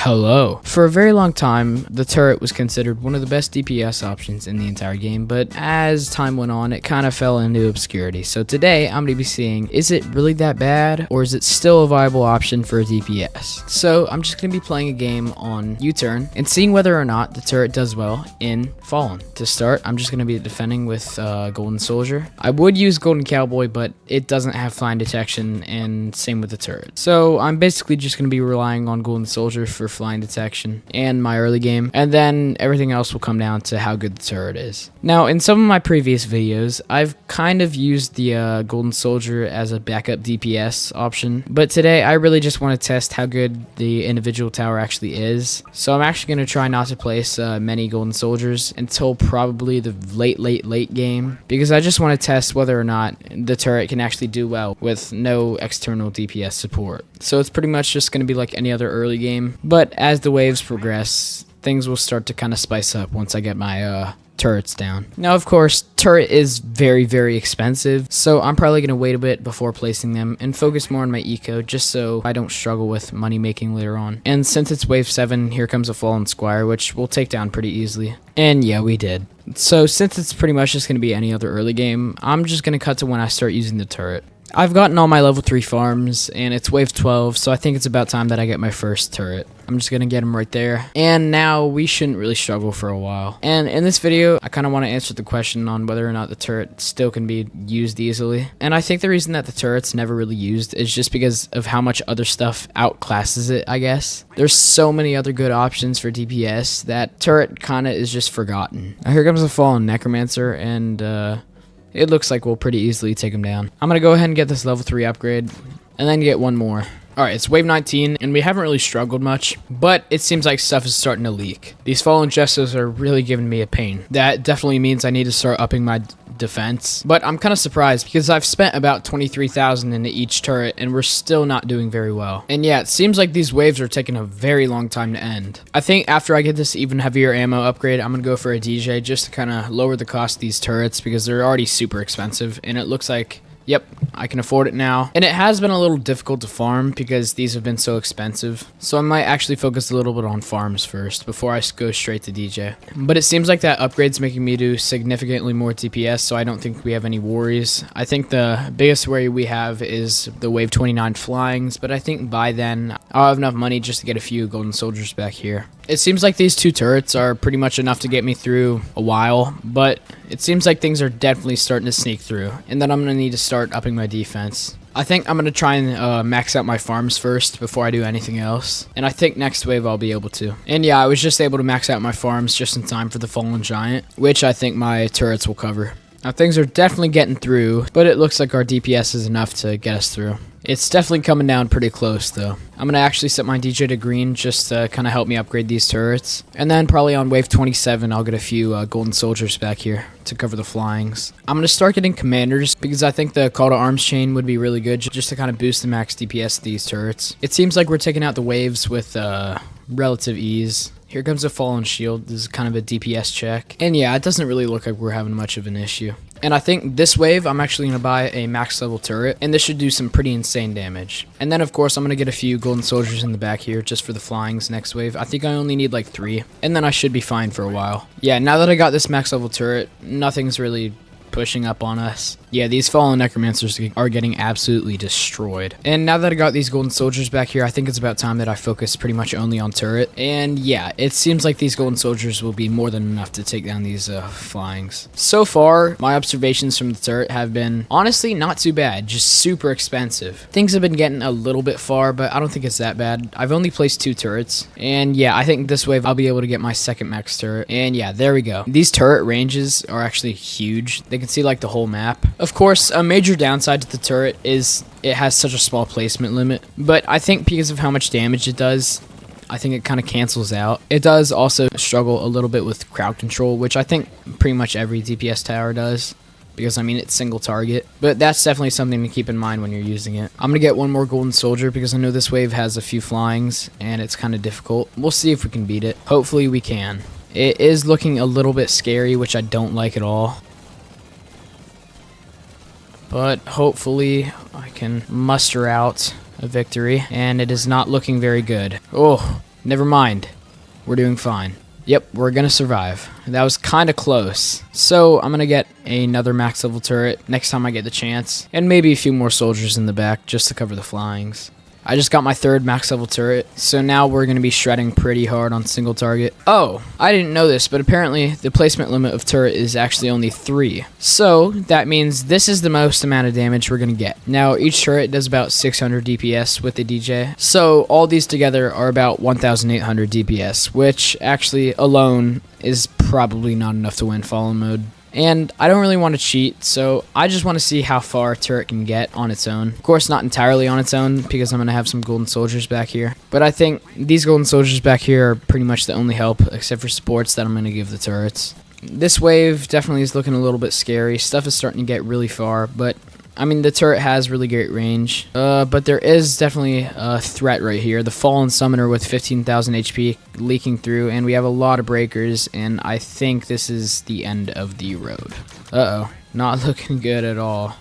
Hello. For a very long time, the turret was considered one of the best DPS options in the entire game, but as time went on, it kind of fell into obscurity. So today, I'm going to be seeing, is it really that bad, or is it still a viable option for a DPS? So I'm just going to be playing a game on U-turn and seeing whether or not the turret does well in Fallen. To start, I'm just going to be defending with Golden Soldier. I would use Golden Cowboy, but it doesn't have flying detection, and same with the turret. So I'm basically just going to be relying on Golden Soldier for flying detection and my early game, and then everything else will come down to how good the turret is. Now, in some of my previous videos, I've kind of used the Golden Soldier as a backup DPS option, but today I really just want to test how good the individual tower actually is. So I'm actually going to try not to place many Golden Soldiers until probably the late game, because I just want to test whether or not the turret can actually do well with no external DPS support. So it's pretty much just going to be like any other early game, but as the waves progress, things will start to kind of spice up once I get my turrets down. Now, of course, turret is very expensive, so I'm probably going to wait a bit before placing them and focus more on my eco, just so I don't struggle with money making later on. And since it's wave 7, here comes a Fallen Squire, which we'll take down pretty easily. And yeah, we did. So since it's pretty much just going to be any other early game, I'm just going to cut to when I start using the turret. I've gotten all my level 3 farms, and it's wave 12, so I think it's about time that I get my first turret. I'm just going to get him right there. And now we shouldn't really struggle for a while. And in this video, I kind of want to answer the question on whether or not the turret still can be used easily. And I think the reason that the turret's never really used is just because of how much other stuff outclasses it, I guess. There's so many other good options for DPS that turret kind of is just forgotten. Now here comes the Fallen Necromancer, and it looks like we'll pretty easily take him down. I'm going to go ahead and get this level 3 upgrade, and then get one more. Alright, it's wave 19, and we haven't really struggled much, but it seems like stuff is starting to leak. These Fallen Jesters are really giving me a pain. That definitely means I need to start upping my defense, but I'm kind of surprised because I've spent about 23,000 into each turret, and we're still not doing very well. And yeah, it seems like these waves are taking a very long time to end. I think after I get this even heavier ammo upgrade, I'm going to go for a DJ just to kind of lower the cost of these turrets because they're already super expensive, and it looks like, yep, I can afford it now. And it has been a little difficult to farm because these have been so expensive. So I might actually focus a little bit on farms first before I go straight to DJ. But it seems like that upgrade's making me do significantly more DPS, so I don't think we have any worries. I think the biggest worry we have is the wave 29 flyings, but I think by then I'll have enough money just to get a few Golden Soldiers back here. It seems like these 2 turrets are pretty much enough to get me through a while, but it seems like things are definitely starting to sneak through, and then I'm going to need to start upping my defense. I think I'm going to try and max out my farms first before I do anything else, and I think next wave I'll be able to. And yeah, I was just able to max out my farms just in time for the Fallen Giant, which I think my turrets will cover. Now, things are definitely getting through, but it looks like our DPS is enough to get us through. It's definitely coming down pretty close, though. I'm going to actually set my DJ to green just to kind of help me upgrade these turrets. And then probably on wave 27, I'll get a few Golden Soldiers back here to cover the flyings. I'm going to start getting commanders because I think the Call to Arms chain would be really good just to kind of boost the max DPS of these turrets. It seems like we're taking out the waves with relative ease. Here comes a Fallen Shield. This is kind of a DPS check. And yeah, it doesn't really look like we're having much of an issue. And I think this wave, I'm actually going to buy a max level turret, and this should do some pretty insane damage. And then, of course, I'm going to get a few Golden Soldiers in the back here just for the flyings next wave. I think I only need like 3, and then I should be fine for a while. Yeah, now that I got this max level turret, nothing's really pushing up on us. Yeah, these Fallen Necromancers are getting absolutely destroyed. And now that I got these Golden Soldiers back here, I think it's about time that I focus pretty much only on turret. And yeah, it seems like these Golden Soldiers will be more than enough to take down these flyings. So far, my observations from the turret have been honestly not too bad, just super expensive. Things have been getting a little bit far, but I don't think it's that bad. I've only placed 2 turrets. And yeah, I think this wave I'll be able to get my second max turret. And yeah, there we go. These turret ranges are actually huge. They can see like the whole map. Of course, a major downside to the turret is it has such a small placement limit, but I think because of how much damage it does, I think it kind of cancels out. It does also struggle a little bit with crowd control, which I think pretty much every DPS tower does, because I mean it's single target, but that's definitely something to keep in mind when you're using it. I'm gonna get one more Golden Soldier because I know this wave has a few flyings and it's kind of difficult. We'll see if we can beat it. Hopefully we can. It is looking a little bit scary, which I don't like at all. But hopefully I can muster out a victory, and it is not looking very good. Oh, Never mind. We're doing fine. Yep, we're gonna survive. That was kind of close. So I'm gonna get another max level turret next time I get the chance. And maybe a few more soldiers in the back just to cover the flyings. I just got my third max level turret, so now we're going to be shredding pretty hard on single target. Oh, I didn't know this, but apparently the placement limit of turret is actually only 3. So that means this is the most amount of damage we're going to get. Now each turret does about 600 DPS with the DJ, so all these together are about 1800 DPS, which actually alone is probably not enough to win Fallen mode. And I don't really want to cheat, so I just want to see how far a turret can get on its own. Of course, not entirely on its own, because I'm going to have some golden soldiers back here. But I think these golden soldiers back here are pretty much the only help, except for supports, that I'm going to give the turrets. This wave definitely is looking a little bit scary. Stuff is starting to get really far, but I mean, the turret has really great range, but there is definitely a threat right here. The Fallen Summoner with 15,000 HP leaking through, and we have a lot of breakers, and I think this is the end of the road. Uh-oh, not looking good at all.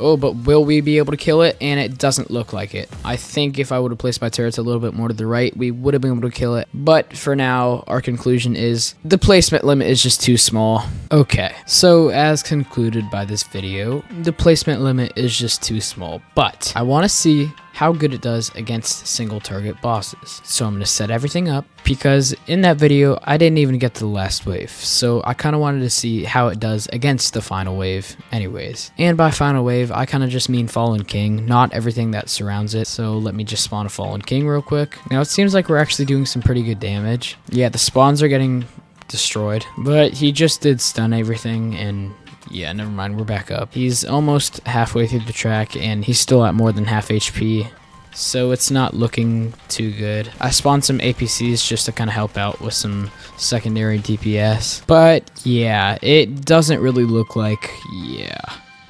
Oh, but will we be able to kill it? And it doesn't look like it. I think if I would have placed my turrets a little bit more to the right, we would have been able to kill it. But for now, our conclusion is the placement limit is just too small. Okay, so as concluded by this video, the placement limit is just too small. But I want to see how good it does against single target bosses. So I'm going to set everything up, because in that video I didn't even get to the last wave, so I kind of wanted to see how it does against the final wave anyways. And by final wave I kind of just mean Fallen King, not everything that surrounds it. So let me just spawn a Fallen King real quick. Now it seems like we're actually doing some pretty good damage. Yeah, the spawns are getting destroyed, but he just did stun everything, and yeah, never mind, we're back up. He's almost halfway through the track, and he's still at more than half HP, so it's not looking too good. I spawned some APCs just to kind of help out with some secondary DPS, but yeah, it doesn't really look like,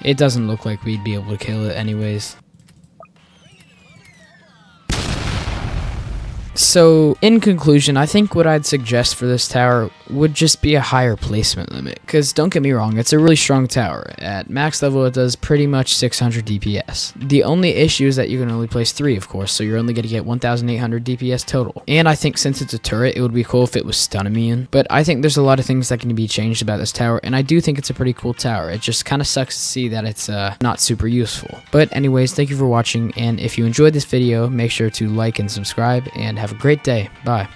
it doesn't look like we'd be able to kill it anyways. So, in conclusion, I think what I'd suggest for this tower would just be a higher placement limit. Because don't get me wrong, it's a really strong tower. At max level, it does pretty much 600 DPS. The only issue is that you can only place 3, of course, so you're only going to get 1800 DPS total. And I think since it's a turret, it would be cool if it was stun immune. But I think there's a lot of things that can be changed about this tower, and I do think it's a pretty cool tower. It just kind of sucks to see that it's not super useful. But anyways, thank you for watching, and if you enjoyed this video, make sure to like and subscribe, and have a great day. Bye.